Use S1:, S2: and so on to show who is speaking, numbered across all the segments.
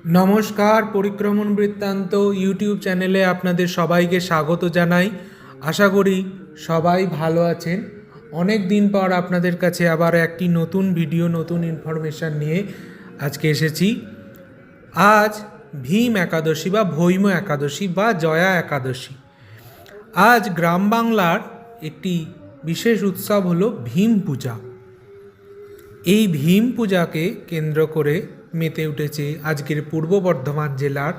S1: নমস্কার, পরিক্রমণ বৃত্তান্ত ইউটিউব চ্যানেলে আপনাদের সবাইকে স্বাগত জানাই। আশা করি সবাই ভালো আছেন। অনেক দিন পর আপনাদের কাছে আবার একটি নতুন ভিডিও, নতুন ইনফরমেশান নিয়ে আজকে এসেছি। আজ ভীম একাদশী বা ভৈম একাদশী বা জয়া একাদশী। আজ গ্রাম বাংলার একটি বিশেষ উৎসব হলো ভীম পূজা। এই ভীম পূজাকে কেন্দ্র করে মেতে উঠেছে আজকের পূর্ব বর্ধমান জেলার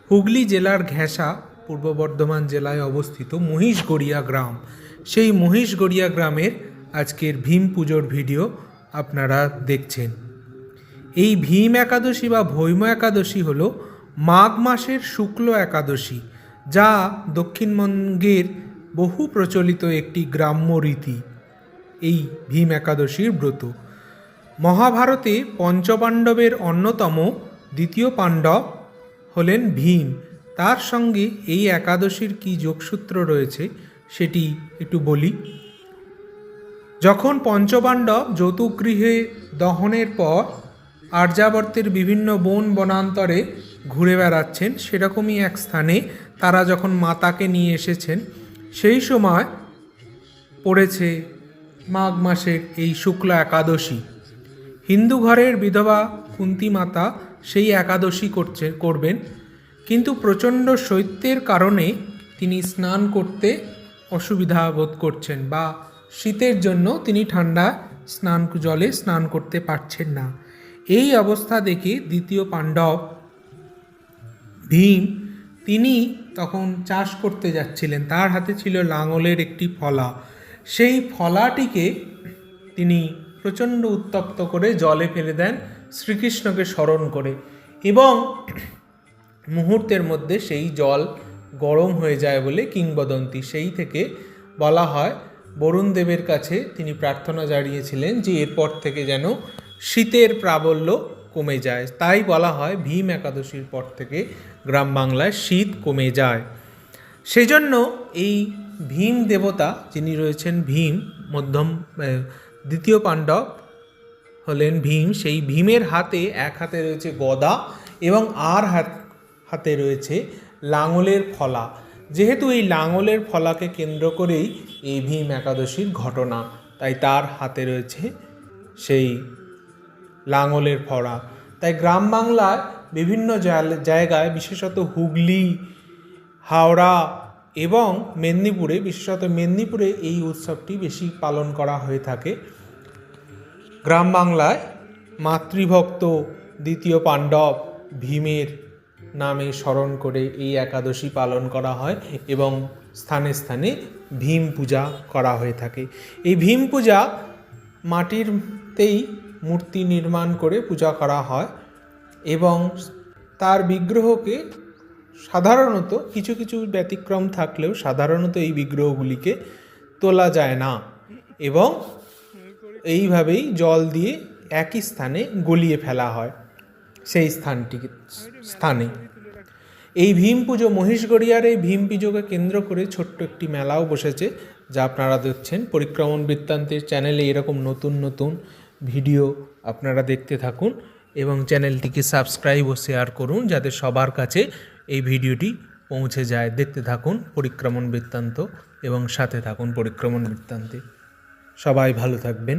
S1: হুগলি জেলার ঘেঁষা পূর্ব বর্ধমান জেলায় অবস্থিত মহিষগড়িয়া গ্রাম। সেই মহিষগড়িয়া গ্রামের আজকের ভীম পুজোর ভিডিও আপনারা দেখছেন। এই ভীম একাদশী বা ভৈম একাদশী হল মাঘ মাসের শুক্ল একাদশী, যা দক্ষিণবঙ্গের বহু প্রচলিত একটি গ্রাম্য রীতি। এই ভীম একাদশীর ব্রত মহাভারতে পঞ্চপাণ্ডবের অন্যতম দ্বিতীয় পাণ্ডব হলেন ভীম। তার সঙ্গে এই একাদশীর কী যোগসূত্র রয়েছে সেটি একটু বলি। যখন পঞ্চপাণ্ডব যৌতুগৃহে দহনের পর আর্যাবর্তের বিভিন্ন বন বনান্তরে ঘুরে বেড়াচ্ছেন, সেরকমই এক স্থানে তারা যখন মাতাকে নিয়ে এসেছেন, সেই সময় পড়েছে মাঘ মাসের এই শুক্ল একাদশী। হিন্দু ঘরের বিধবা কুন্তী মাতা সেই একাদশী করবেন, কিন্তু প্রচণ্ড শৈত্যের কারণে তিনি স্নান করতে অসুবিধা বোধ করছেন বা শীতের জন্য তিনি ঠান্ডা জলে স্নান করতে পারছেন না। এই অবস্থা দেখে দ্বিতীয় পাণ্ডব ভীম তিনি তখন চাষ করতে যাচ্ছিলেন। তার হাতে ছিল লাঙলের একটি ফলা। সেই ফলাটিকে তিনি প্রচণ্ড উত্তপ্ত করে জলে ফেলে দেন শ্রীকৃষ্ণকে স্মরণ করে, এবং মুহূর্তের মধ্যে সেই জল গরম হয়ে যায় বলে কিংবদন্তি। সেই থেকে বলা হয়, বরুণ দেবের কাছে তিনি প্রার্থনা জানিয়েছিলেন যে এরপর থেকে যেন শীতের প্রাবল্য কমে যায়। তাই বলা হয় ভীম একাদশীর পর থেকে গ্রাম বাংলায় শীত কমে যায়। সেজন্য এই ভীম দেবতা যিনি রয়েছেন, ভীম দ্বিতীয় পাণ্ডব হলেন ভীম। সেই ভীমের হাতে এক হাতে রয়েছে গদা এবং আর হাতে রয়েছে লাঙলের ফলা। যেহেতু এই লাঙলের ফলাকে কেন্দ্র করেই এই ভীম একাদশীর ঘটনা, তাই তার হাতে রয়েছে সেই লাঙলের ফলা। তাই গ্রাম বাংলার বিভিন্ন জায়গায়, বিশেষত হুগলি, হাওড়া এবং মেদিনীপুরে, বিশেষত মেদিনীপুরে এই উৎসবটি বেশি পালন করা হয়ে থাকে। গ্রাম বাংলায় মাতৃভক্ত দ্বিতীয় পাণ্ডব ভীমের নামে স্মরণ করে এই একাদশী পালন করা হয় এবং স্থানে স্থানে ভীম পূজা করা হয়ে থাকে। এই ভীম পূজা মাটিরতেই মূর্তি নির্মাণ করে পূজা করা হয় এবং তার বিগ্রহকে সাধারণত কিছু কিছু ব্যতিক্রম থাকলেও সাধারণত এই বিগ্রহগুলিকে তোলা যায় না এবং এইভাবেই জল দিয়ে একই স্থানে গলিয়ে ফেলা হয় সেই স্থানে। এই ভীম পুজো, মহিষগড়িয়ার এই ভীম পুজোকে কেন্দ্র করে ছোট্ট একটি মেলাও বসেছে, যা আপনারা দেখছেন। পরিক্রমণ বৃত্তান্তের চ্যানেলে এরকম নতুন নতুন ভিডিও আপনারা দেখতে থাকুন এবং চ্যানেলটিকে সাবস্ক্রাইব ও শেয়ার করুন, যাতে সবার কাছে এই ভিডিওটি পৌঁছে যায়। দেখতে থাকুন পরিক্রমণ বৃত্তান্ত এবং সাথে থাকুন পরিক্রমণ বৃত্তান্তে। সবাই ভালো থাকবেন।